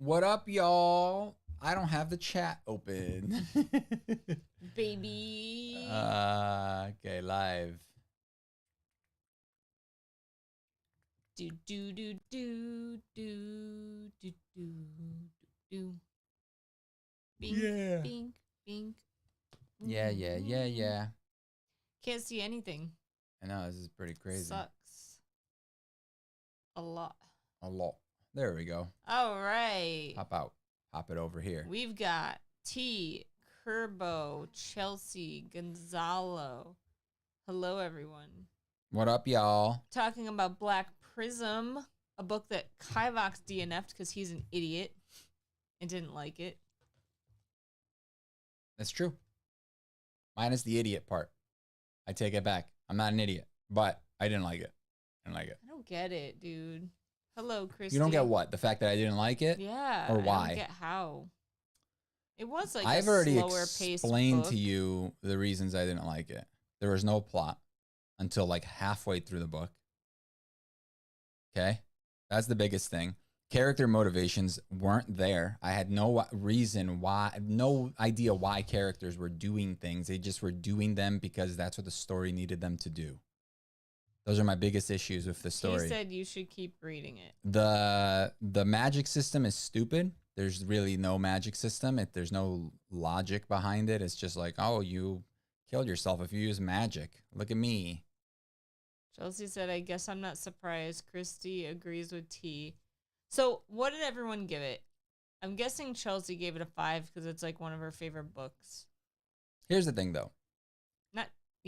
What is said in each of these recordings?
What up, y'all? I don't have the chat open. Baby. Okay, live. Do do do do do do do do. Bink, Yeah. bink, bink. Yeah. Can't see anything. I know, this is pretty crazy. Sucks. A lot. A lot. There we go. All right. Pop out. Pop it over here. We've got T, Kerbo, Chelsea, Gonzalo. Hello, everyone. What up, y'all? Talking about Black Prism, a book that Kivox DNF'd because he's an idiot and didn't like it. That's true. Minus the idiot part. I take it back. I'm not an idiot, but I didn't like it. I don't get it, dude. Hello, Christy. You don't get what? The fact that I didn't like it? Yeah. Or why? I don't get how. It was like I've a already slower paced explained book. to you the reasons I didn't like it. There was no plot until like halfway through the book. Okay? That's the biggest thing. Character motivations weren't there. I had no reason why, no idea why characters were doing things. They just were doing them because that's what the story needed them to do. Those are my biggest issues with the story. He said you should keep reading it. The magic system is stupid. There's really no magic system. There's no logic behind it. It's just like, oh, you killed yourself if you use magic. Look at me. Chelsea said, I guess I'm not surprised. Christy agrees with T. So what did everyone give it? I'm guessing Chelsea gave it a 5 because it's like one of her favorite books. Here's the thing, though.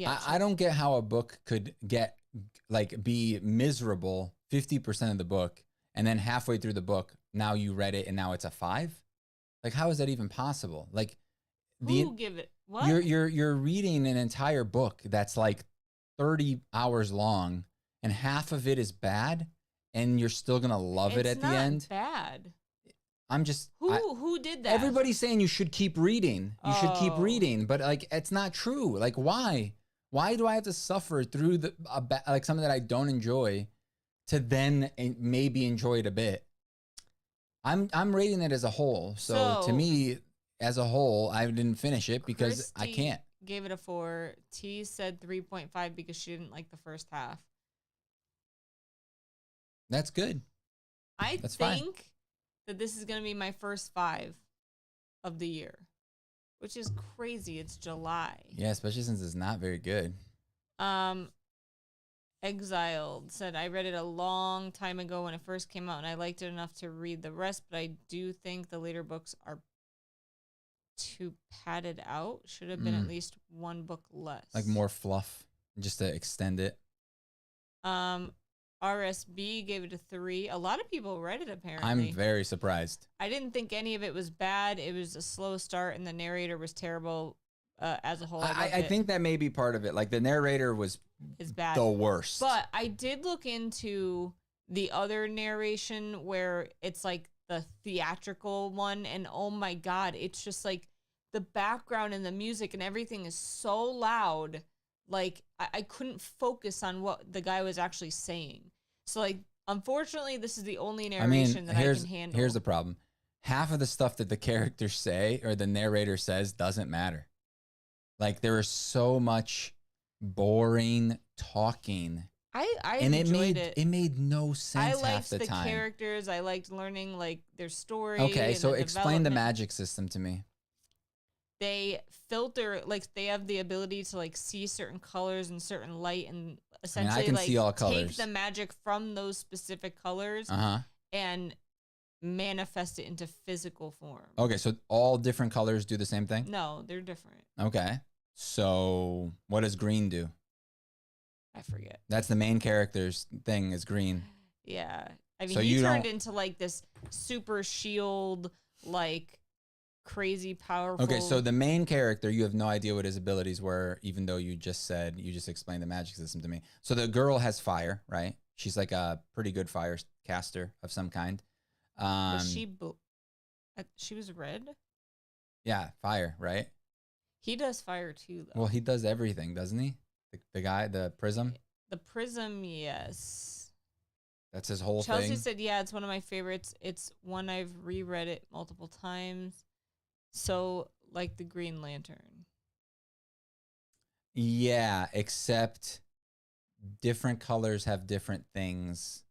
I don't get how a book could be miserable 50% of the book, and then halfway through the book, now you read it and now it's a 5. Like, how is that even possible? Like, who give it? What? You're reading an entire book that's like 30 hours long, and half of it is bad, and you're still gonna love it at the end. It's not bad. I'm just who did that? Everybody's saying you should keep reading. You should keep reading, but like it's not true. Like why? Why do I have to suffer through like something that I don't enjoy to then maybe enjoy it a bit? I'm rating it as a whole. So to me, as a whole, I didn't finish it because I can't. Gave it a 4. T said 3.5 because she didn't like the first half. That's good. That's think that this is going to be my first 5 of the year, which is crazy. It's July. Yeah, especially since it's not very good. Exiled said, I read it a long time ago when it first came out, and I liked it enough to read the rest, but I do think the later books are too padded out. Should have been at least one book less. Like more fluff, just to extend it. RSB gave it a 3. A lot of people read it, apparently. I'm very surprised. I didn't think any of it was bad. It was a slow start, and the narrator was terrible as a whole. I think that may be part of it. Like, the narrator is bad. The worst. But I did look into the other narration where it's like the theatrical one, and oh my God, it's just like the background and the music and everything is so loud. Like, I couldn't focus on what the guy was actually saying. So, like, unfortunately, this is the only narration that I can handle. Here's the problem. Half of the stuff that the characters say or the narrator says doesn't matter. Like, there is so much boring talking. I enjoyed it. It made no sense half the time. I liked the characters. I liked learning, like, their story. Okay, so explain the magic system to me. They filter, like, they have the ability to like see certain colors and certain light, and essentially I can see all colors. Take the magic from those specific colors and manifest it into physical form. Okay, so all different colors do the same thing? No, they're different. Okay, so what does green do? I forget. That's the main character's thing, is green. Yeah, I mean, so he turned into like this super shield, like, crazy powerful. Okay, so the main character, you have no idea what his abilities were, even though you just explained the magic system to me. So the girl has fire, right? She's like a pretty good fire caster of some kind. She was red? Yeah, fire, right? He does fire too, though. Well, he does everything, doesn't he? The guy, the Prism? The Prism, yes. That's his whole Chelsea thing. said, yeah, it's one of my favorites. It's one I've reread it multiple times. So, like the Green Lantern. Yeah, except different colors have different things,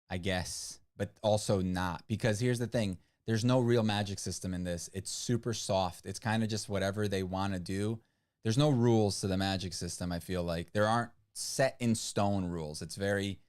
I guess, but also not. Because here's the thing, there's no real magic system in this. It's super soft. It's kind of just whatever they want to do. There's no rules to the magic system, I feel like. There aren't set in stone rules. It's very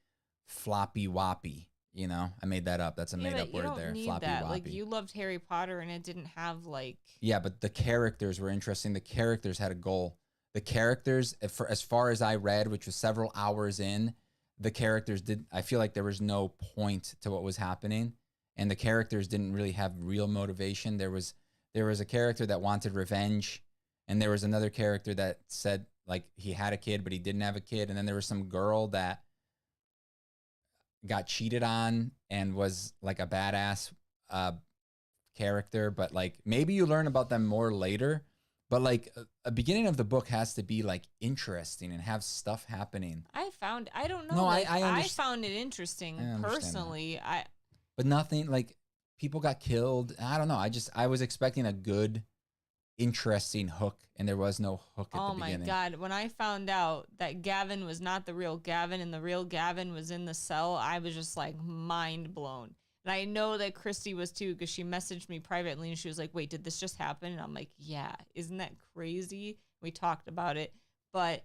floppy woppy, you know? I made that up. That's a made up you word don't there. need Floppy that. woppy. Like, you loved Harry Potter and it didn't have, like... Yeah, but the characters were interesting. The characters had a goal. The characters, for as far as I read, which was several hours in, the characters did. I feel like there was no point to what was happening, and the characters didn't really have real motivation. There was a character that wanted revenge, and there was another character that said like he had a kid, but he didn't have a kid, and then there was some girl that got cheated on and was like a badass character, but like maybe you learn about them more later. But like a beginning of the book has to be like interesting and have stuff happening. I don't know. No, like, I found it interesting personally. But nothing like people got killed. I don't know. I was expecting a good, interesting hook, and there was no hook at the beginning. Oh my God. When I found out that Gavin was not the real Gavin and the real Gavin was in the cell, I was just like mind blown. And I know that Christy was too, because she messaged me privately and she was like, wait, did this just happen? And I'm like, yeah, isn't that crazy? We talked about it. But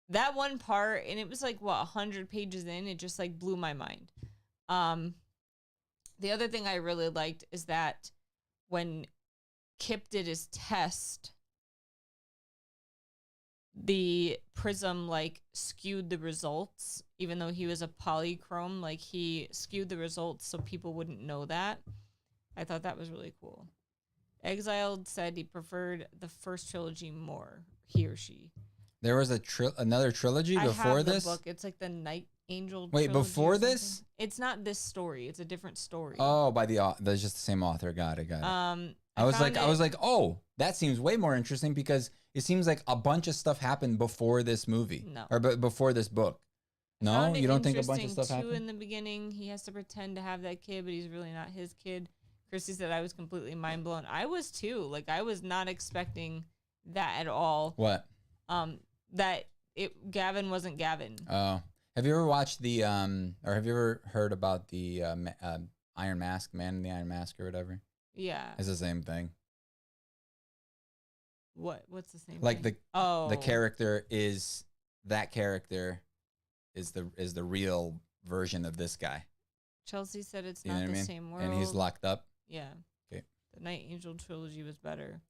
that one part, and it was like, what, 100 pages in, it just like blew my mind. The other thing I really liked is that when Kip did his test, the Prism like skewed the results, even though he was a polychrome, like he skewed the results so people wouldn't know that. I thought that was really cool. Exiled said he preferred the first trilogy more, he or she. There was another trilogy before this? The book. It's like the Night Angel Wait, before this? It's not this story. It's a different story. Oh, that's just the same author. Got it. I was like, oh, that seems way more interesting because it seems like a bunch of stuff happened before this movie. No. Or before this book. No, you don't think a bunch of stuff happened? happened? In the beginning, he has to pretend to have that kid, but he's really not his kid. Christy said I was completely mind blown. I was too. Like, I was not expecting that at all. What? That Gavin wasn't Gavin. Oh. Have you ever watched or have you ever heard about the Iron Mask, Man in the Iron Mask or whatever? Yeah. It's the same thing. What's the same like thing? The character is the real version of this guy. Chelsea said it's you not know the what I mean? same world. And he's locked up. Yeah. Okay. The Night Angel trilogy was better.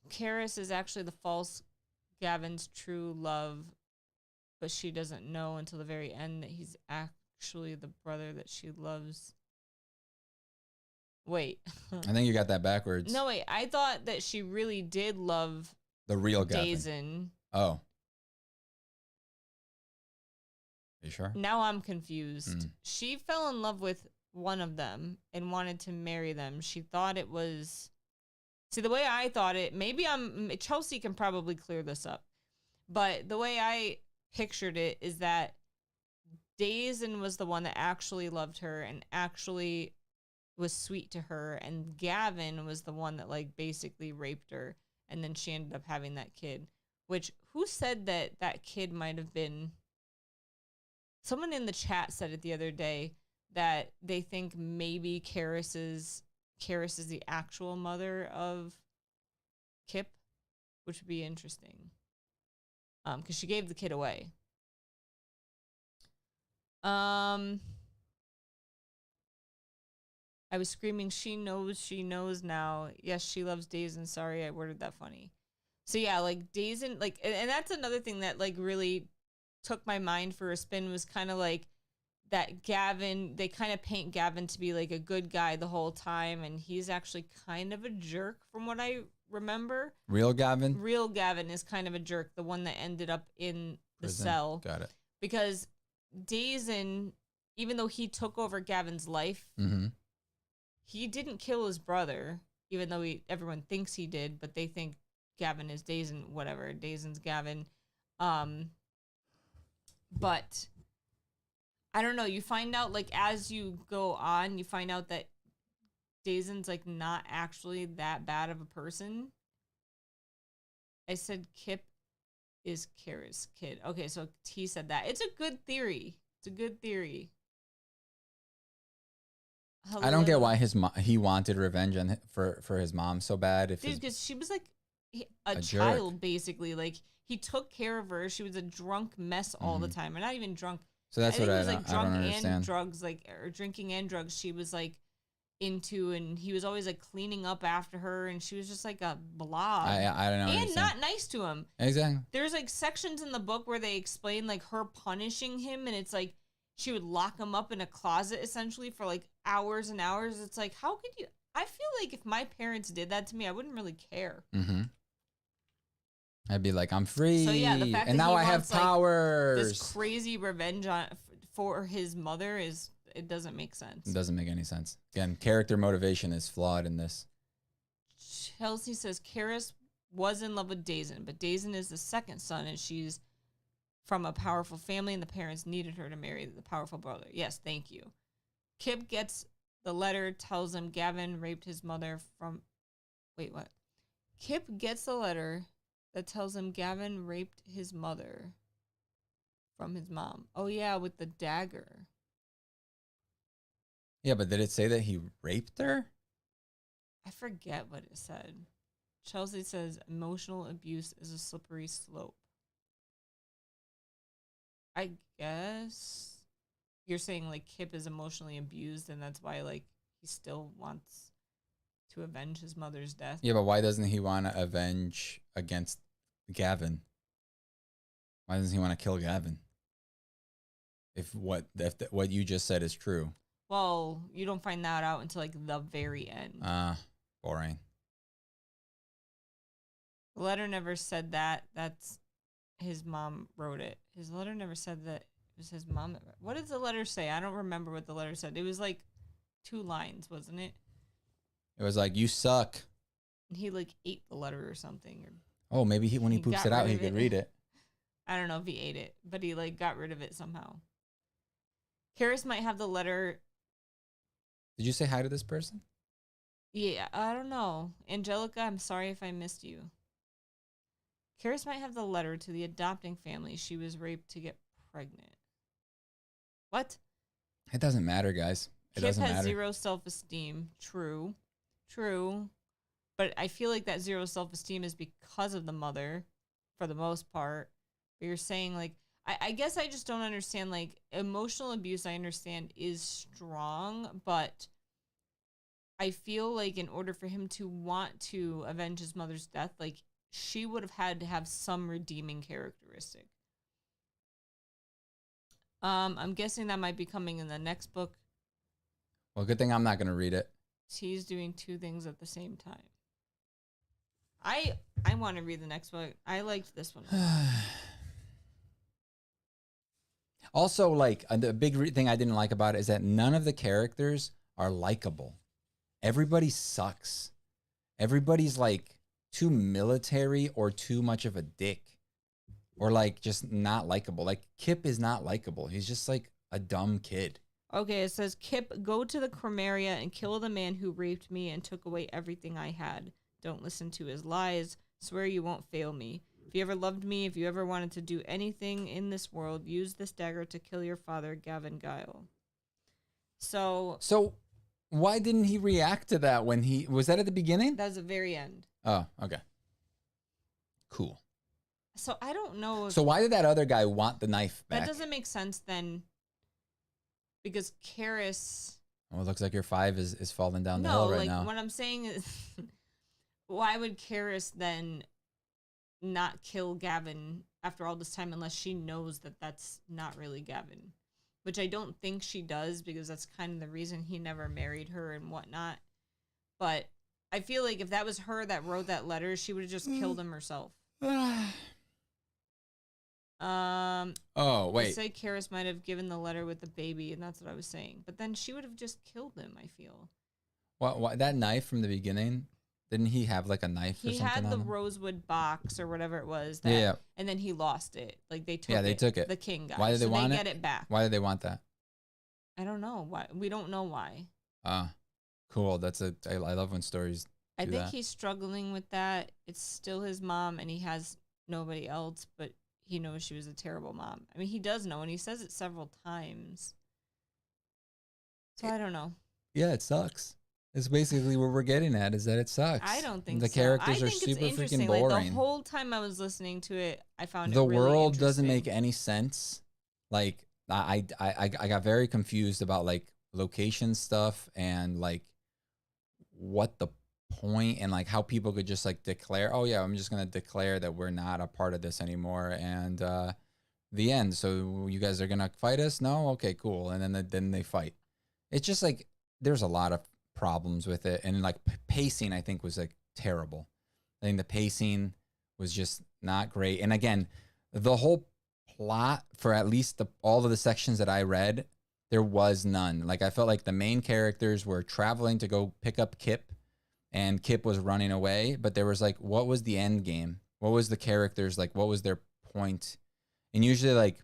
Karis is actually the false Gavin's true love, but she doesn't know until the very end that he's actually the brother that she loves. Wait. I think you got that backwards. No, wait. I thought that she really did love the real Gavin. Dazen. Oh. Are you sure? Now I'm confused. She fell in love with one of them and wanted to marry them. She thought it was... See, the way I thought it, maybe Chelsea can probably clear this up, but the way I pictured it is that Dazen was the one that actually loved her and actually was sweet to her, and Gavin was the one that like basically raped her, and then she ended up having that kid. Which, who said that kid might have been... Someone in the chat said it the other day that they think maybe Karis is the actual mother of Kip, which would be interesting. Because she gave the kid away. I was screaming, she knows now. Yes, she loves Dazen. Sorry, I worded that funny. So yeah, like Dazen, like, and that's another thing that like really took my mind for a spin, was kind of like that Gavin, they kind of paint Gavin to be like a good guy the whole time, and he's actually kind of a jerk from what I remember. Real Gavin? Real Gavin is kind of a jerk, the one that ended up in the Prison. cell. Got it. Because Dazen, even though he took over Gavin's life, he didn't kill his brother, even though everyone thinks he did, but they think Gavin is Dazen, whatever. Dazen's Gavin. But I don't know. You find out like as you go on, you find out that Dazen's like not actually that bad of a person. I said Kip is Kara's kid. Okay, so he said that. It's a good theory. It's a good theory. I don't get why he wanted revenge on for his mom so bad. If dude, because she was like a child jerk. Basically. Like he took care of her. She was a drunk mess all the time, or not even drunk. So that's what I was like drunk don't understand. And drugs, like or drinking and drugs. She was like into, and he was always like cleaning up after her, and she was just like a blob. I don't know. And not nice to him. Exactly. There's like sections in the book where they explain like her punishing him, and it's like she would lock him up in a closet essentially for like hours and hours. It's like, how could you? I feel like if my parents did that to me, I wouldn't really care. Mm-hmm. I'd be like, I'm free. So yeah, the fact and that now he I have wants, like, powers. this crazy revenge for his mother it doesn't make sense. It doesn't make any sense. Again, character motivation is flawed in this. Chelsea says Karis was in love with Dazen, but Dazen is the second son, and she's from a powerful family, and the parents needed her to marry the powerful brother. Yes, thank you. Kip gets the letter, tells him Gavin raped his mother from... Wait, what? Kip gets the letter that tells him Gavin raped his mother from his mom. Oh, yeah, with the dagger. Yeah, but did it say that he raped her? I forget what it said. Chelsea says emotional abuse is a slippery slope. I guess you're saying like Kip is emotionally abused, and that's why like he still wants to avenge his mother's death. Yeah, but why doesn't he want to avenge against Gavin? Why doesn't he want to kill Gavin? If what you just said is true. Well, you don't find that out until like the very end. Boring. The letter never said that. That's his mom wrote it. His letter never said that it was his mom. What did the letter say? I don't remember what the letter said. It was like 2 lines, wasn't it? It was like, you suck. And he like ate the letter or something. Oh, maybe when he poops it out, he could read it. I don't know if he ate it, but he like got rid of it somehow. Karis might have the letter. Did you say hi to this person? Yeah, I don't know. Angelica, I'm sorry if I missed you. Karis might have the letter to the adopting family she was raped to get pregnant. What? It doesn't matter, guys. It doesn't matter. Kip has 0 self-esteem. True. But I feel like that 0 self-esteem is because of the mother, for the most part. But you're saying, like, I guess I just don't understand, like, emotional abuse, I understand, is strong, but I feel like in order for him to want to avenge his mother's death, like, she would have had to have some redeeming characteristic. I'm guessing that might be coming in the next book. Well, good thing I'm not going to read it. He's doing 2 things at the same time. I want to read the next book. I liked this one. Also, like, the big thing I didn't like about it is that none of the characters are likable. Everybody sucks. Everybody's, like, too military or too much of a dick. Or, like, just not likable. Like, Kip is not likable. He's just, like, a dumb kid. Okay, it says, Kip, go to the Cremeria and kill the man who raped me and took away everything I had. Don't listen to his lies. Swear you won't fail me. If you ever loved me, if you ever wanted to do anything in this world, use this dagger to kill your father, Gavin Guile. So why didn't he react to that when he... Was that at the beginning? That was the very end. Oh, okay. Cool. So I don't know. So why did that other guy want the knife back? That doesn't make sense then. Because Karis... Well, it looks like your 5 is falling down the hill right now. No, like what I'm saying is... why would Karis then not kill Gavin after all this time unless she knows that that's not really Gavin? Which I don't think she does, because that's kind of the reason he never married her and whatnot. But I feel like if that was her that wrote that letter, she would have just killed him herself. Oh, wait. I say Karis might have given the letter with the baby, and that's what I was saying. But then she would have just killed him, I feel. What that knife from the beginning? Didn't he have like a knife or something? He had the on him? Rosewood box or whatever it was. That, yeah. And then he lost it. Like they took they took it. The king guy. Why did they want it? it? Get it back. Why did they want that? I don't know why. We don't know why. Ah, cool. I love when stories I do think that. he's struggling with that. It's still his mom, and he has nobody else, but he knows she was a terrible mom. I mean, he does know, and he says it several times. So I don't know. Yeah, it sucks. It's basically what we're getting at is that it I sucks. don't think The so. I characters are think it's super freaking interesting. Like the boring. whole time I was listening to it, I found it The really world doesn't interesting. make any sense. Like I got very confused about like location stuff and like what the point and like how people could just like declare, oh yeah, I'm just gonna declare that we're not a part of this anymore and the end. So you guys are gonna fight us? No, okay, cool. And then they fight. It's just like there's a lot of problems with it, and like pacing, I think was like terrible. I think the pacing was just not great. And again, the whole plot for at least all of the sections that I read, there was none. Like I felt like the main characters were traveling to go pick up Kip, and Kip was running away. But there was like, what was the end game? What was the characters like? What was their point? And usually, like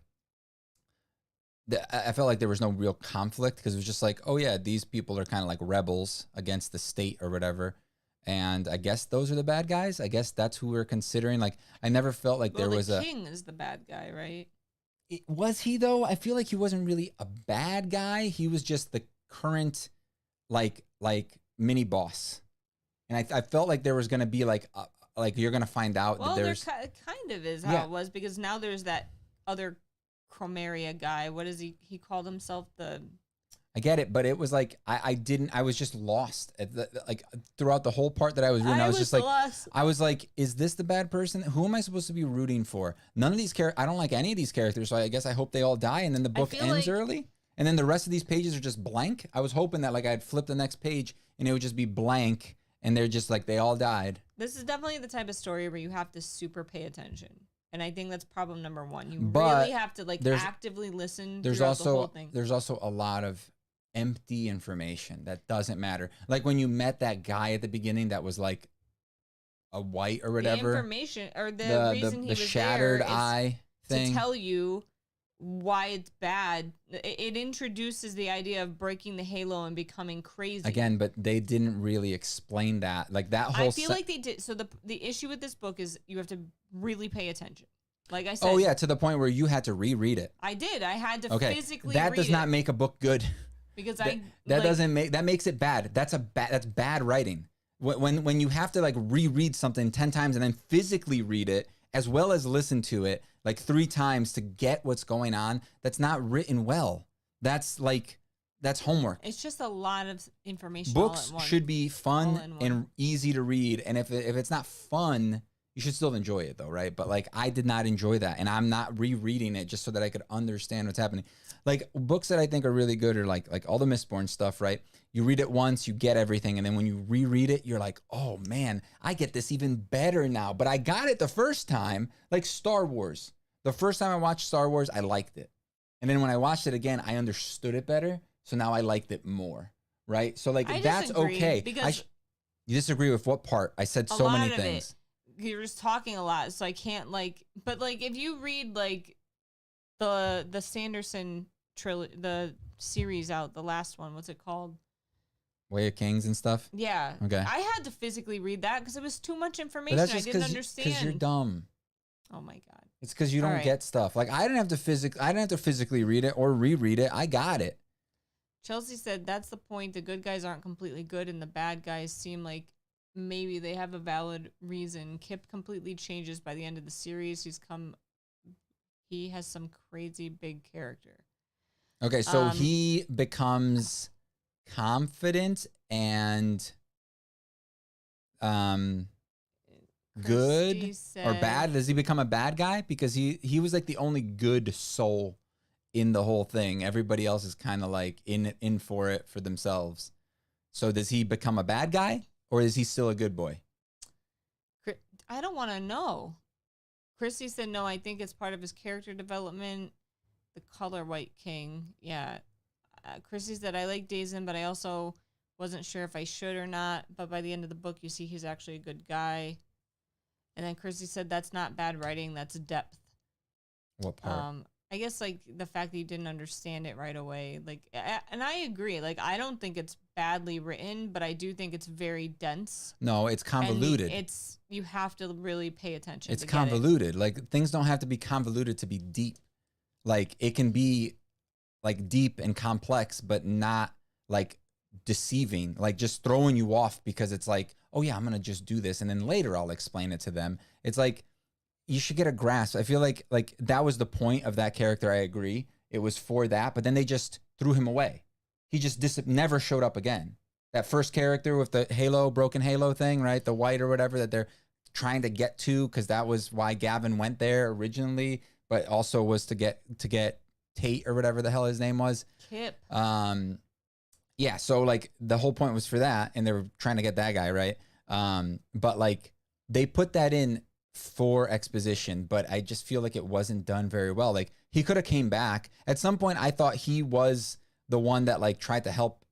I felt like there was no real conflict because it was just like, oh yeah, these people are kind of like rebels against the state or whatever. And I guess those are the bad guys. I guess that's who we're considering. Like, I never felt like Well, there the was a. king is the bad guy, right? Was he though? I feel like he wasn't really a bad guy. He was just the current, like mini boss. And I felt like there was gonna be like you're gonna find out Well, that there there's kind of is how yeah. it was because now there's that other Chromaria guy. What is he? He called himself the. I get it, but it was like I was just lost at like throughout the whole part that I was reading. I was just like, lost. I was like, is this the bad person? Who am I supposed to be rooting for? None of these characters. I don't like any of these characters, so I guess I hope they all die, and then the book feel ends like- early, and then the rest of these pages are just blank. I was hoping that like I'd flip the next page and it would just be blank, and they're just like they all died. This is definitely the type of story where you have to super pay attention. And I think that's problem number one. You But really have to like there's- actively listen There's throughout the whole also thing. there's also a lot of empty information that doesn't matter. Like when you met that guy at the beginning that was like a white or whatever. The information or the reason he was shattered there is eye thing. to tell you why it's bad. It introduces the idea of breaking the halo and becoming crazy. Again, but they didn't really explain that. Like that whole I feel like they did. So the issue with this book is you have to really pay attention. Like I said. Oh yeah, to the point where you had to reread it. I did. I had to Okay, physically that read does not it make a book good. because That, I that like, doesn't make that makes it bad. That's bad writing. When you have to like reread something 10 times and then physically read it as well as listen to it like 3 times to get what's going on, that's not written well. That's homework. It's just a lot of information. Books all at once. should be all fun in one. and easy to read, and if it's not fun, you should still enjoy it though, right? But like I did not enjoy that, and I'm not rereading it just so that I could understand what's happening. Like books that I think are really good are like all the Mistborn stuff, right? You read it once, you get everything, and then when you reread it, you're like, oh man, I get this even better now. But I got it the first time, like Star Wars. The first time I watched Star Wars, I liked it. And then when I watched it again, I understood it better. So now I liked it more, right? So like I that's disagree, okay. because You disagree with what part? I said a so lot many of things. You're just talking a lot, so I can't like. But like, if you read like the Sanderson trilogy, the series out, the last one, what's it called? Way of Kings and stuff. Yeah. Okay. I had to physically read that because it was too much But information. that's I just didn't understand. because you're dumb. Oh my god. It's because you All don't right. get stuff. Like I didn't have to physically read it or reread it. I got it. Chelsea said that's the point. The good guys aren't completely good, and the bad guys seem like maybe they have a valid reason. Kip completely changes by the end of the series. He has some crazy big character. Okay, so he becomes confident and good Christy or said- bad. Does he become a bad guy? Because he was like the only good soul in the whole thing. Everybody else is kind of like in for it for themselves. So does he become a bad guy or is he still a good boy? I don't want to know. Christy said no. I think it's part of his character development. The color White King, yeah. Christy said I like Dazen, but I also wasn't sure if I should or not. But by the end of the book, you see he's actually a good guy. And then Christy said that's not bad writing. That's depth. What part? I guess like the fact that you didn't understand it right away, like, and I agree. Like, I don't think it's badly written, but I do think it's very dense. No, it's convoluted. And you have to really pay attention. It's to convoluted. Like, things don't have to be convoluted to be deep. Like, it can be like deep and complex, but not like deceiving, like just throwing you off because it's like, oh yeah, I'm gonna just do this, and then later I'll explain it to them. It's like, you should get a grasp. I feel like that was the point of that character. I agree. It was for that, but then they just threw him away. He just never showed up again. That first character with the halo, broken halo thing, right? The white or whatever that they're trying to get to, because that was why Gavin went there originally, but also was to get Tate or whatever the hell his name was. Kip. Yeah. So like the whole point was for that, and they were trying to get that guy, right? But like they put that in for exposition, but I just feel like it wasn't done very well. Like, he could have came back at some point. I thought he was the one that like tried to help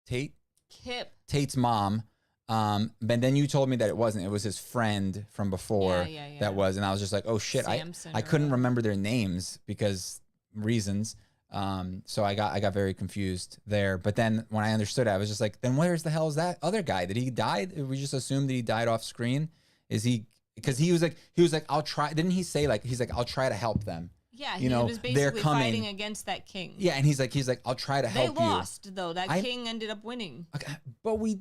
Tate's mom. But then you told me that it wasn't. It was his friend from before that was, and I was just like, oh shit, I couldn't remember their names because reasons. So I got very confused there. But then when I understood it, I was just like, then where's the hell is that other guy? Did he die? Did we just assume that he died off screen? Is he? Because he was like, I'll try. Didn't he say like, he's like, I'll try to help them. Yeah, he was basically fighting against that king. Yeah, and he's like, I'll try to help you. They lost though. That king ended up winning. Okay, but we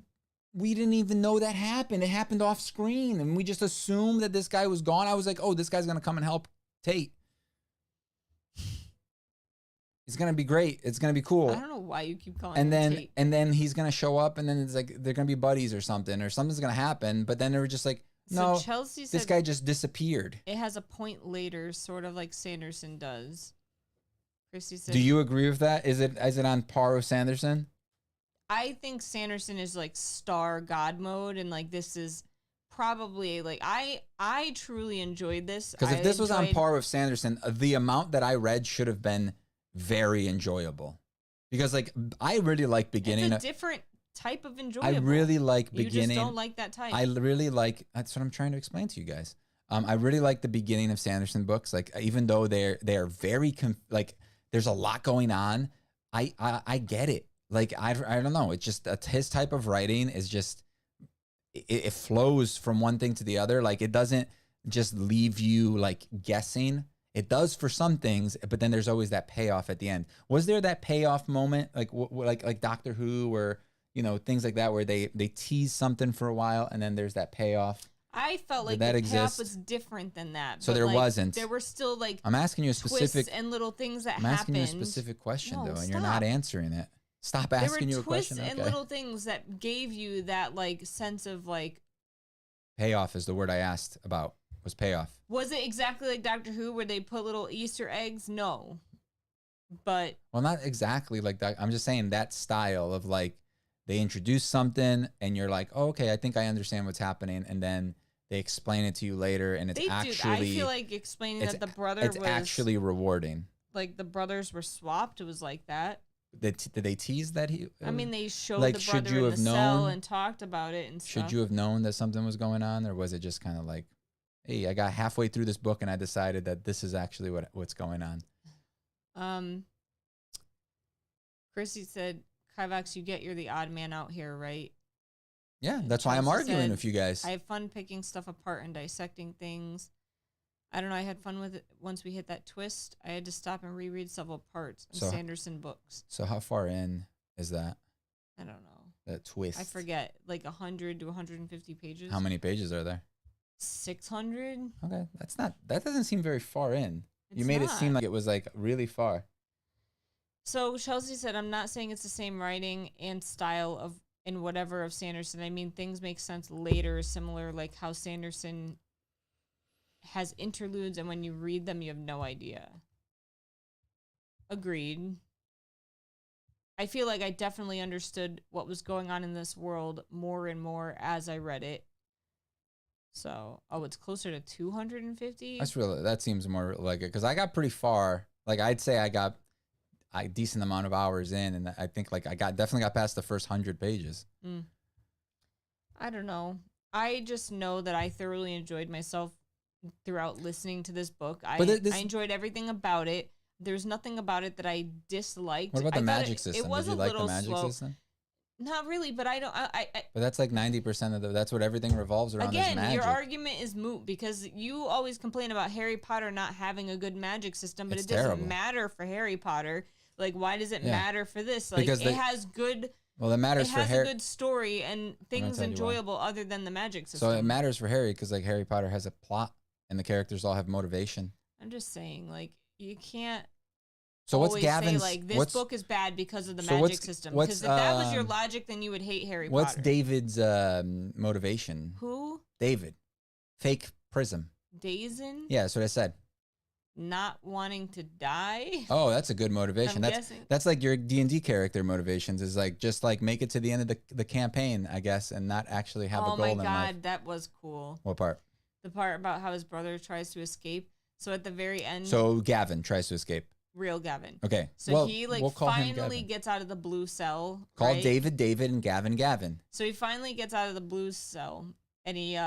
didn't even know that happened. It happened off screen, and we just assumed that this guy was gone. I was like, oh, this guy's gonna come and help Tate. It's gonna be great. It's gonna be cool. I don't know why you keep calling him Tate. And then he's gonna show up, and then it's like they're gonna be buddies or something's gonna happen. But then they were just like, no, so Chelsea said this guy just disappeared. It has a point later, sort of like Sanderson does. Chrissy said, do you agree with that? Is it on par with Sanderson? I think Sanderson is like star god mode, and like this is probably like I truly enjoyed this. Because if this was on par with Sanderson, the amount that I read should have been very enjoyable. Because like I really like beginning. It's a different type of enjoyable. I really like beginning. You just don't like that type. I really like. That's what I'm trying to explain to you guys. I really like the beginning of Sanderson books. Like, even though they're very like there's a lot going on, I get it. Like I don't know. It's just his type of writing is just it flows from one thing to the other. Like, it doesn't just leave you like guessing. It does for some things, but then there's always that payoff at the end. Was there that payoff moment, like like Doctor Who, or things like that, where they tease something for a while and then there's that payoff? I felt like the payoff was different than that. So there wasn't. There were still like I'm asking you a specific twists and little things that I'm asking you a specific question though, and stop. you're not answering it. Stop asking you a question. There were twists and little things that gave you that like sense of like payoff is the word I asked about. Was payoff. Was it exactly like Doctor Who where they put little Easter eggs? No. But well, not exactly like that. I'm just saying that style of like they introduce something and you're like, oh, okay, I think I understand what's happening, and then they explain it to you later, and it's I feel like explaining that the brother was actually rewarding. Like the brothers were swapped. It was like that. Did they tease that he? I mean, they showed like, the brother in the cell and talked about it and stuff. Should you have known that something was going on, or was it just kind of like, hey, I got halfway through this book and I decided that this is actually what's going on? Chrissy said, Kivox, you get you're the odd man out here, right? Yeah, that's why I'm arguing with you guys. I have fun picking stuff apart and dissecting things. I don't know. I had fun with it. Once we hit that twist, I had to stop and reread several parts of Sanderson books. So how far in is that? I don't know. That twist. I forget. Like 100 to 150 pages. How many pages are there? 600. Okay, that doesn't seem very far in. You made it seem like it was like really far. So Chelsea said, I'm not saying it's the same writing and style of in whatever of Sanderson. I mean, things make sense later, similar like how Sanderson has interludes, and when you read them, you have no idea. Agreed. I feel like I definitely understood what was going on in this world more and more as I read it. So, it's closer to 250? That seems more like it, because I got pretty far. Like, I'd say I got a decent amount of hours in, and I think like I definitely got past the first 100 pages. I don't know. I just know that I thoroughly enjoyed myself throughout listening to this book. I But I enjoyed everything about it. There's nothing about it that I disliked. What about the I thought magic it system? was Did you a like the little magic slow. system? Not really, but I don't. But that's like 90% of that's what everything revolves around is Again, magic. your argument is moot because you always complain about Harry Potter not having a good magic system, but It's it doesn't terrible. matter for Harry Potter. Like, why does it Yeah. matter for this? Like, Because it has good. Well, it It matters for has a Harry. good story and things tell you why. enjoyable other than the magic system. So it matters for Harry because like Harry Potter has a plot and the characters all have motivation. I'm just saying, like, you can't. So what's always Gavin's? say, like, this book is bad because of the so magic system? what's, Because if that was your logic, then you would hate Harry What's Potter. David's motivation? Who? David, fake Prism. Dazen? Yeah, that's what I said. Not wanting to die? Oh, that's a good motivation. I'm That's guessing. that's like your D&D character motivations is like just like make it to the end of the campaign, I guess, and not actually have a Oh goal my in life. god, that was cool. What part? The part about how his brother tries to escape. So at the very end, So Gavin tries to escape. real Gavin. Okay. So well, he like we'll call him finally Gavin. gets out of the blue cell. Call right? David David and Gavin Gavin. So he finally gets out of the blue cell and he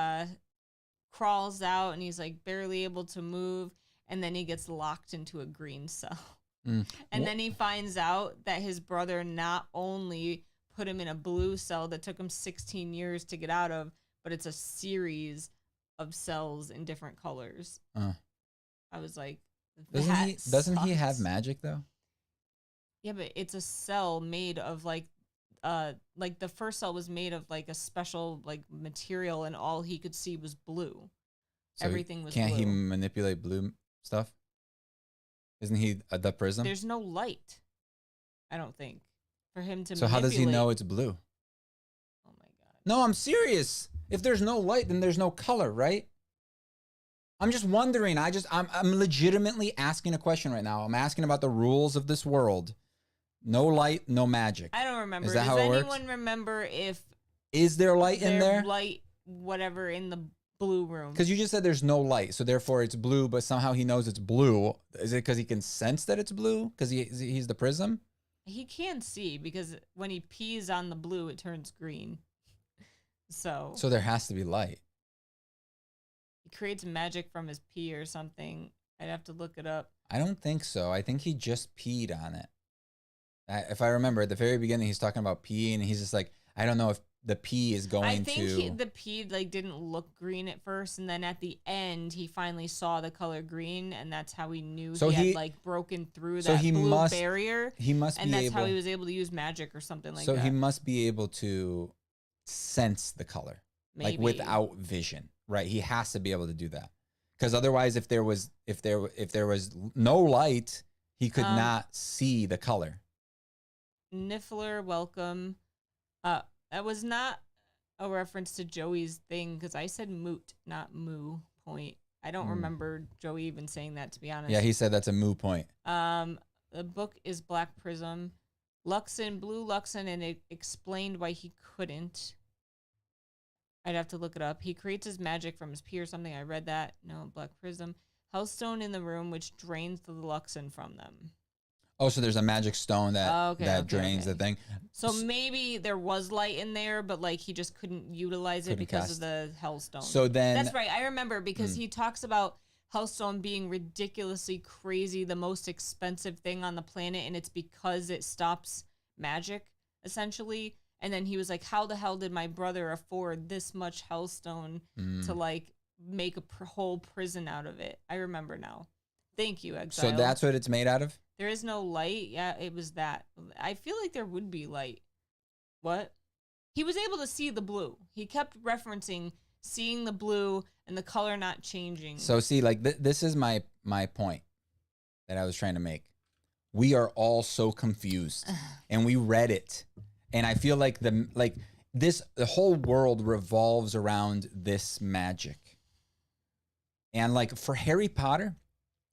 crawls out and he's like barely able to move, and then he gets locked into a green cell. And then he finds out that his brother not only put him in a blue cell that took him 16 years to get out of, but it's a series of cells in different colors. I was like, Doesn't he have sucks. magic though? Yeah, but it's a cell made of like the first cell was made of like a special like material, and all he could see was blue. So Everything was Can't blue. he manipulate blue stuff? Isn't he the Prism? There's no light, I don't think, for him to So how does he manipulate. know it's blue? Oh my god. No, I'm serious. If there's no light, then there's no color, right? I'm just wondering. I'm legitimately asking a question right now. I'm asking about the rules of this world. No light, no magic. I don't remember. Is that Does how it works? anyone remember if Is there light in there? light whatever in the blue room? Because you just said there's no light, so therefore it's blue, but somehow he knows it's blue. Is it because he can sense that it's blue? Because he's the Prism? He can see because when he pees on the blue, it turns green. So So there has to be light. he creates magic from his pee or something. I'd have to look it up. I don't think so. I think he just peed on it. If I remember, at the very beginning, he's talking about peeing, and he's just like, I don't know if the pee is going I think to... the pee like didn't look green at first, and then at the end, he finally saw the color green, and that's how he knew So he he- had like broken through so that he blue must- barrier, He must and be that's able... how he was able to use magic or something like so that. he must be able to sense the color, like Maybe. without vision, right? He has to be able to do that, because otherwise, if there was no light, he could not see the color. Niffler, welcome. That was not a reference to Joey's thing because I said moot, not moo point. I don't remember Joey even saying that, to be honest. Yeah, he said that's a moo point. The book is Black Prism. Luxon, Blue Luxon, and it explained why he couldn't. I'd have to look it up. He creates his magic from his pee or something. I read that. No, Black Prism. Hellstone in the room, which drains the Luxon from them. Oh, so there's a magic stone that Okay. drains the thing. So maybe there was light in there, but like he just couldn't utilize it Couldn't because cast. of the Hellstone. So then... That's right. I remember because he talks about Hellstone being ridiculously crazy, the most expensive thing on the planet, and it's because it stops magic, essentially. And then he was like, how the hell did my brother afford this much Hellstone to like make a whole prison out of it? I remember now. Thank you, Exile. So that's what it's made out of? There is no light. Yeah, it was that. I feel like there would be light. What? He was able to see the blue. He kept referencing seeing the blue and the color not changing. So see, like this is my point that I was trying to make. We are all so confused, and we read it, and I feel like the whole world revolves around this magic. And like for Harry Potter,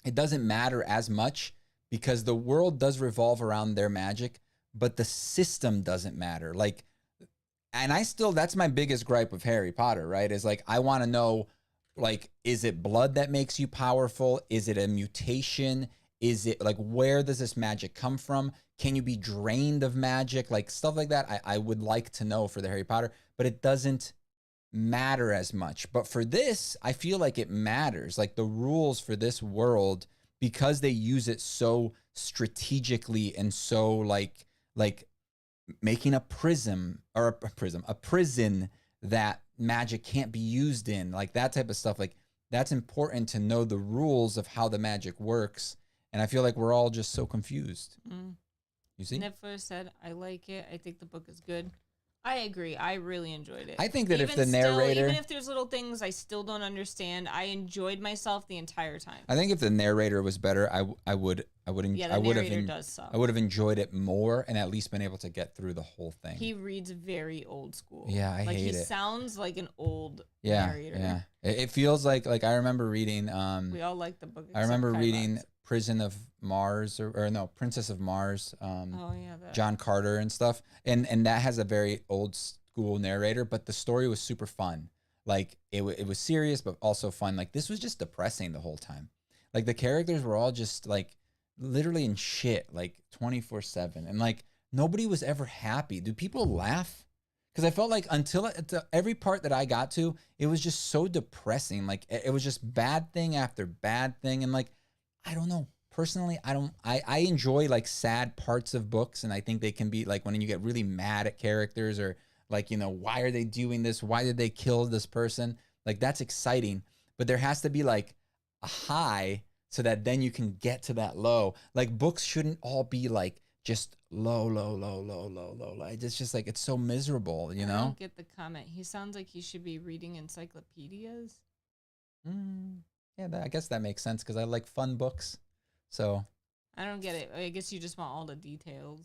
it doesn't matter as much because the world does revolve around their magic, but the system doesn't matter. Like, and that's my biggest gripe with Harry Potter, right? Is like, I want to know, like, is it blood that makes you powerful? Is it a mutation? Is it like, where does this magic come from? Can you be drained of magic? Like stuff like that. I would like to know for the Harry Potter, but it doesn't matter as much. But for this, I feel like it matters. Like the rules for this world, because they use it so strategically and so like making a prism or a prison that magic can't be used in, like that type of stuff. Like that's important to know the rules of how the magic works. And I feel like we're all just so confused. You see? Never said I like it. I think the book is good. I agree. I really enjoyed it. I think that if the Still, narrator, even if there's little things I still don't understand, I enjoyed myself the entire time. I think if the narrator was better, I would have does suck. I would have enjoyed it more and at least been able to get through the whole thing. He reads very old school. Yeah, I hate it. He sounds like an old Yeah, narrator. yeah. It feels like I remember reading. We all like the book. I remember except reading Kivox. Prison of Mars or no, Princess of Mars. Oh yeah, that. John Carter and stuff, and that has a very old school narrator, but the story was super fun. Like it was serious, but also fun. Like this was just depressing the whole time. Like the characters were all just like literally in shit, like 24/7, and like nobody was ever happy. Do people laugh? Because I felt like until every part that I got to, it was just so depressing. Like it was just bad thing after bad thing, and like I don't know. Personally, I enjoy like sad parts of books, and I think they can be like when you get really mad at characters or like, you know, why are they doing this? Why did they kill this person? Like that's exciting, but there has to be like a high so that then you can get to that low. Like books shouldn't all be like just low. It's just like, it's so miserable, you know? I don't get the comment. He sounds like he should be reading encyclopedias. Yeah, I guess that makes sense because I like fun books. So I don't get it. I guess you just want all the details.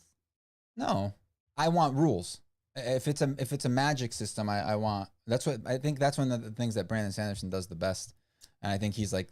No, I want rules. If it's a magic system, I want. That's what I think. That's one of the things that Brandon Sanderson does the best, and I think he's like,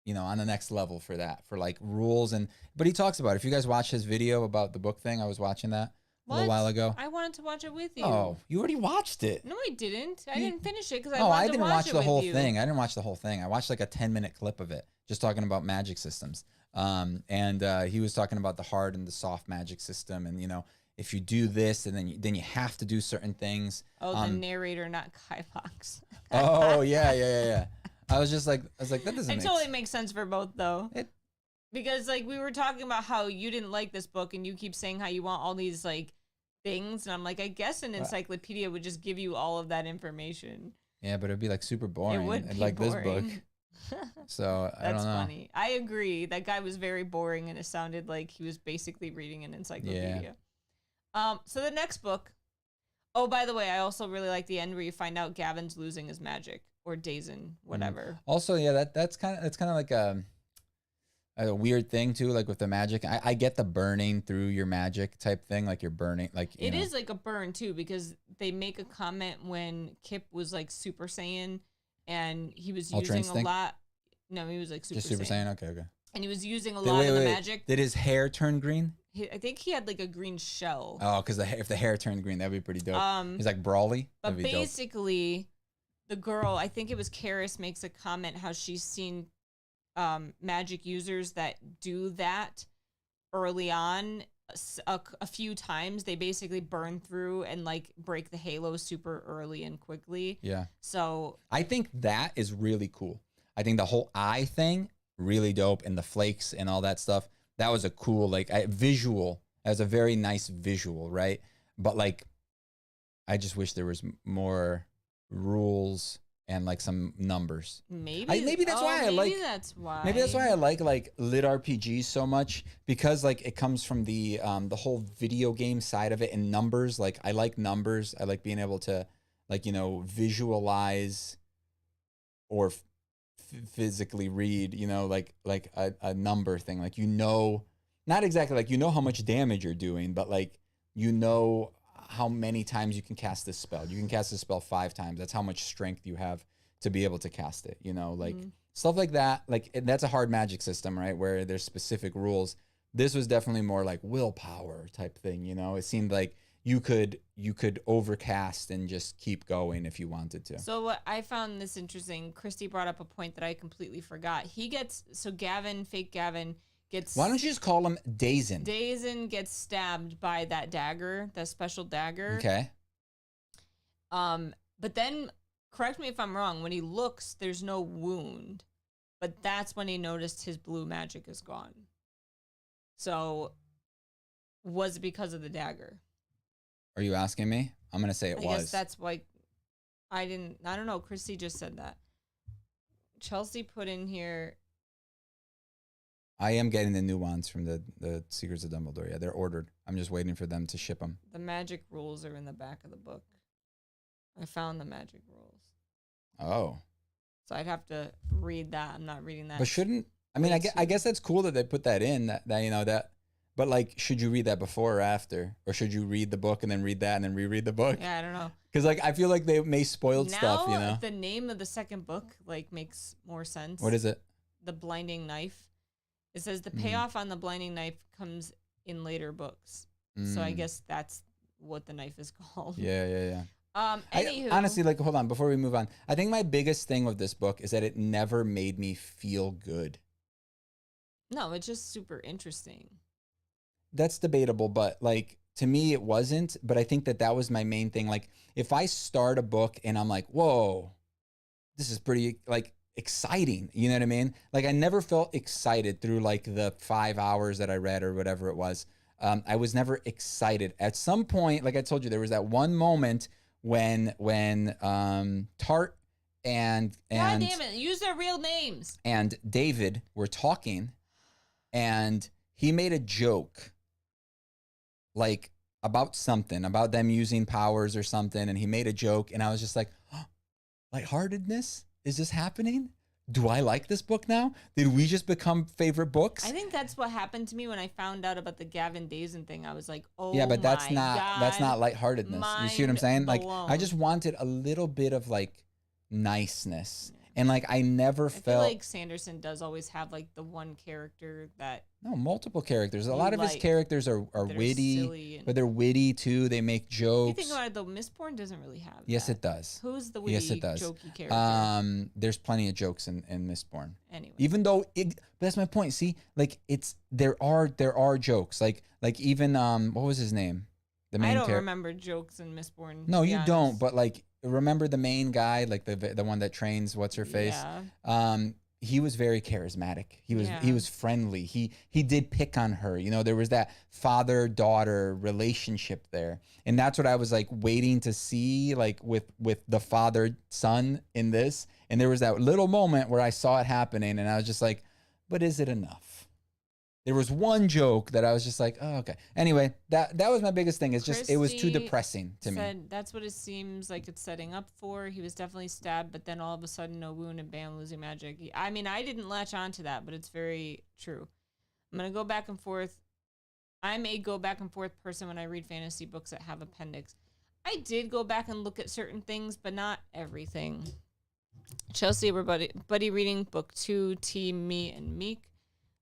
you know, on the next level for that, for like rules and. But he talks about it. If you guys watch his video about the book thing, I was watching that a little while ago. I wanted to watch it with you. Oh, you already watced it. No, I didn't. I didn't finish it because I didn't watch the whole thing. I didn't watch the whole thing. I watched like a 10-minute clip of it, just talking about magic systems. And he was talking about the hard and the soft magic system, and you know, if you do this, and then you have to do certain things. Oh, the narrator, not Kivox. Oh yeah. I was like, that doesn't. It totally makes sense for both though. Because like we were talking about how you didn't like this book, and you keep saying how you want all these like things, and I'm like, I guess an encyclopedia would just give you all of that information. Yeah, but it'd be like super boring. It would be like boring. This book. So I don't know. That's funny. I agree. That guy was very boring, and it sounded like he was basically reading an encyclopedia. Yeah. So the next book. Oh, by the way, I also really like the end where you find out Gavin's losing his magic, or Dazen, whatever. Also, yeah, that's kind of like a weird thing too, like with the magic. I get the burning through your magic type thing, like you're burning, like it is like a burn too, because they make a comment when Kip was like Super Saiyan. And he was Ultra using Instinct? a lot. No, he was like Super Just Super Saiyan. Saiyan. Okay. And he was using a lot of the magic. Did his hair turn green? I think he had like a green shell. Oh, because if the hair turned green, that'd be pretty dope. He's like Brawly. But basically, the girl, I think it was Karis, makes a comment how she's seen magic users that do that early on a few times. They basically burn through and like break the halo super early and quickly. Yeah. So I think that is really cool. I think the whole eye thing, really dope, and the flakes and all that stuff. That was a cool visual. That was a very nice visual, right? But like, I just wish there was more rules and like some numbers. Maybe that's why I like. Maybe that's why. Maybe that's why I like lit RPGs so much, because like it comes from the whole video game side of it and numbers. Like I like numbers. I like being able to like, you know, visualize or physically read, you know, like a number thing. Like, you know, not exactly like, you know how much damage you're doing, but like, you know how many times you can cast this spell. You can cast this spell 5 times. That's how much strength you have to be able to cast it, you know, like stuff like that. Like that's a hard magic system, right? Where there's specific rules. This was definitely more like willpower type thing, you know. It seemed like you could overcast and just keep going if you wanted to. So what I found this interesting, Christy brought up a point that I completely forgot. Fake Gavin gets... Why don't you just call him Dazen? Dazen gets stabbed by that dagger, that special dagger. Okay. But then, correct me if I'm wrong, when he looks, there's no wound. But that's when he noticed his blue magic is gone. So, was it because of the dagger? Are you asking me? I'm going to say it was. I guess that's why I don't know. Christy just said that. Chelsea put in here. I am getting the new ones from the Secrets of Dumbledore. Yeah, they're ordered. I'm just waiting for them to ship them. The magic rules are in the back of the book. I found the magic rules. Oh. So I'd have to read that. I'm not reading that. But shouldn't, I mean, I guess that's cool that they put that in, that you know, that, but like, should you read that before or after? Or should you read the book and then read that and then reread the book? Yeah, I don't know. Because like, I feel like they may spoiled stuff, you know? The name of the second book like makes more sense. What is it? The Blinding Knife. It says the payoff on the Blinding Knife comes in later books. So I guess that's what the knife is called. Yeah. Anywho. Honestly, like, hold on, before we move on, I think my biggest thing with this book is that it never made me feel good. No, it's just super interesting. That's debatable, but like, to me, it wasn't. But I think that was my main thing. Like, if I start a book and I'm like, whoa, this is pretty, like, exciting. You know what I mean? Like, I never felt excited through like the 5 hours that I read or whatever it was. I was never excited. At some point, like I told you, there was that one moment when Tart and God damn it, use their real names. And David were talking, and he made a joke, like about something, about them using powers or something, and he made a joke, and I was just like, oh, lightheartedness? Is this happening? Do I like this book now? Did we just become favorite books? I think that's what happened to me when I found out about the Gavin Dazen thing. I was like, oh yeah, but that's my not God, that's not lightheartedness. You see what I'm saying? blown. Like, I just wanted a little bit of like niceness. And like, I never felt, feel like Sanderson does always have like the one character that multiple characters. A lot of his like, characters are witty, but they're witty too. They make jokes. You think about it though, Mistborn doesn't really have Yes, that. it does. Who's the witty, yes, it does. jokey character? There's plenty of jokes in Mistborn. Anyway, even though but that's my point. See, like, there are jokes. Like even what was his name? The main I don't remember jokes in Mistborn. No, you don't. But like, remember the main guy, like the one that trains what's her face? Yeah. He was very charismatic. He was friendly. He did pick on her. You know, there was that father-daughter relationship there. And that's what I was like waiting to see, like with the father-son in this. And there was that little moment where I saw it happening, and I was just like, but is it enough? There was one joke that I was just like, oh, okay. Anyway, that was my biggest thing. It's just, it was too depressing to me. That's what it seems like it's setting up for. He was definitely stabbed, but then all of a sudden, no wound, and bam, losing magic. I mean, I didn't latch on to that, but it's very true. I'm going to go back and forth. I'm a go back and forth person when I read fantasy books that have appendix. I did go back and look at certain things, but not everything. Chelsea, everybody, buddy reading book 2, T, Me, and Meek.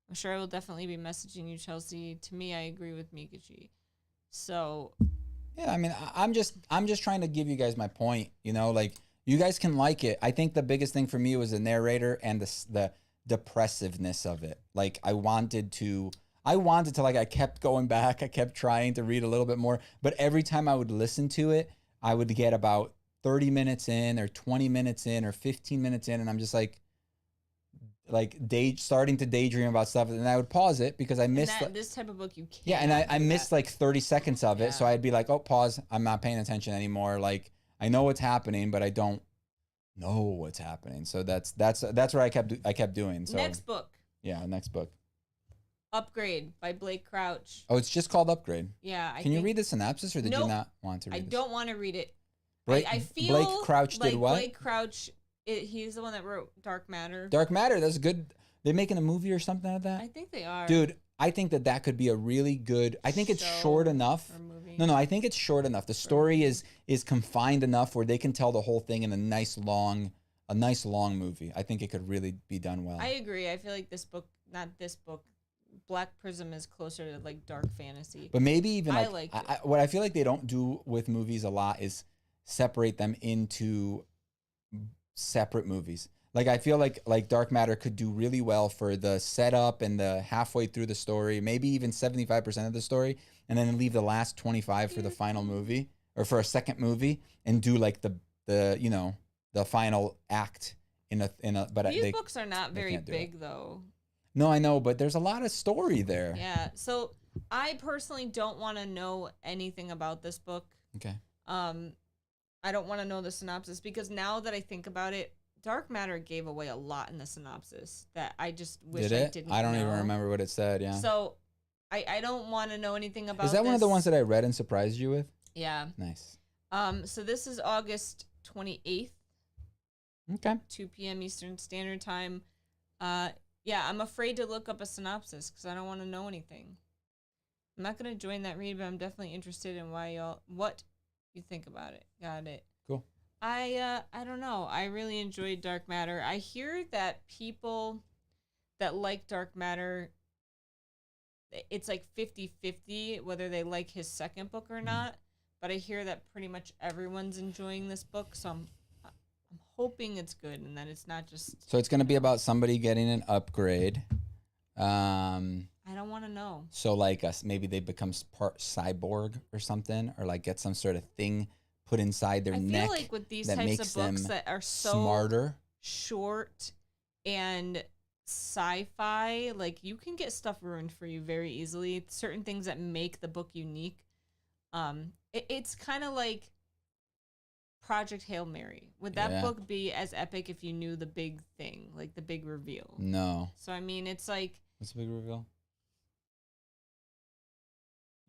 I'm sure I will definitely be messaging you, Chelsea. To me, I agree with Meekachii. So, yeah, I mean, I'm just trying to give you guys my point. You know, like, you guys can like it. I think the biggest thing for me was the narrator and the depressiveness of it. Like, I wanted to like, I kept going back. I kept trying to read a little bit more, but every time I would listen to it, I would get about 30 minutes in or 20 minutes in or 15 minutes in, and I'm just like starting to daydream about stuff, and I would pause it because I missed this type of book you can't. Yeah, and I missed like 30 seconds of it, so I'd be like, oh, pause. I'm not paying attention anymore. Like, I know what's happening, but I don't know what's happening. So that's what I kept doing. So next book. Yeah, next book. Upgrade by Blake Crouch. Oh, it's just called Upgrade. Yeah. Can you read the synopsis, or did you not want to read it? I don't want to read it. I feel Blake Crouch like did what? Blake Crouch. He's the one that wrote Dark Matter. Dark Matter, that's good. They're making a movie or something like that? I think they are. Dude, I think that could be a really good, I think it's short enough. No, I think it's short enough. The story is confined enough where they can tell the whole thing in a nice long movie. I think it could really be done well. I agree. I feel like Black Prism is closer to like dark fantasy. But maybe even what I feel like they don't do with movies a lot is separate them into separate movies. Like, I feel like Dark Matter could do really well for the setup and the halfway through the story, maybe even 75% of the story, and then leave the last 25 for the final movie or for a second movie, and do like the the final act in a. But These books are not very can't do big though. No, I know, but there's a lot of story there. Yeah. So I personally don't want to know anything about this book. Okay. I don't want to know the synopsis because now that I think about it, Dark Matter gave away a lot in the synopsis that I just wish I didn't know. I don't even remember what it said, yeah. So I don't want to know anything about Is that one of the ones that I read and surprised you with? Yeah. Nice. So this is August 28th. Okay. 2 p.m. Eastern Standard Time. Yeah, I'm afraid to look up a synopsis because I don't want to know anything. I'm not going to join that read, but I'm definitely interested in what you think about it. Got it. Cool. I don't know. I really enjoyed Dark Matter. I hear that people that like Dark Matter, it's like 50-50 whether they like his second book or not. But I hear that pretty much everyone's enjoying this book, so I'm hoping it's good and that it's not just. So it's going to be about somebody getting an upgrade. I don't want to know. So like maybe they become part cyborg or something, or like get some sort of thing put inside their neck. I feel like with these types of books that are so smarter, short, and sci-fi, like you can get stuff ruined for you very easily. Certain things that make the book unique. It's kind of like Project Hail Mary. Would that book be as epic if you knew the big thing, like the big reveal? No. So I mean, it's like. What's the big reveal?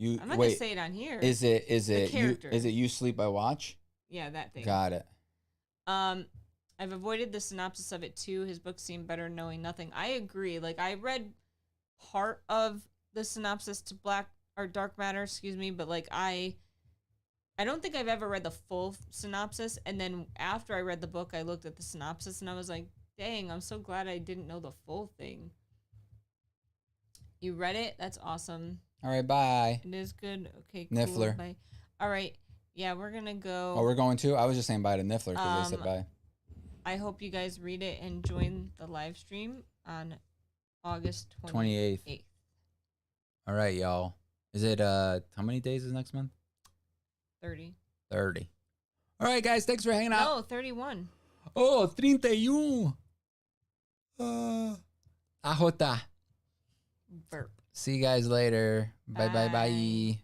I'm not gonna say it on here. Is it You Sleep I Watch? Yeah, that thing. Got it. I've avoided the synopsis of it too. His books seem better knowing nothing. I agree. Like I read part of the synopsis to Dark Matter, but like I don't think I've ever read the full synopsis. And then after I read the book, I looked at the synopsis and I was like, dang, I'm so glad I didn't know the full thing. You read it? That's awesome. All right, bye. It is good. Okay, cool. Niffler. Bye. All right. Yeah, we're going to go. Oh, we're going to? I was just saying bye to Niffler because they said bye. I hope you guys read it and join the live stream on August 28th. All right, y'all. Is it, how many days is next month? 30. 30. All right, guys. Thanks for hanging out. No, 31. Oh, 31. Ajota. Burp. See you guys later. Bye, bye, Bye. bye.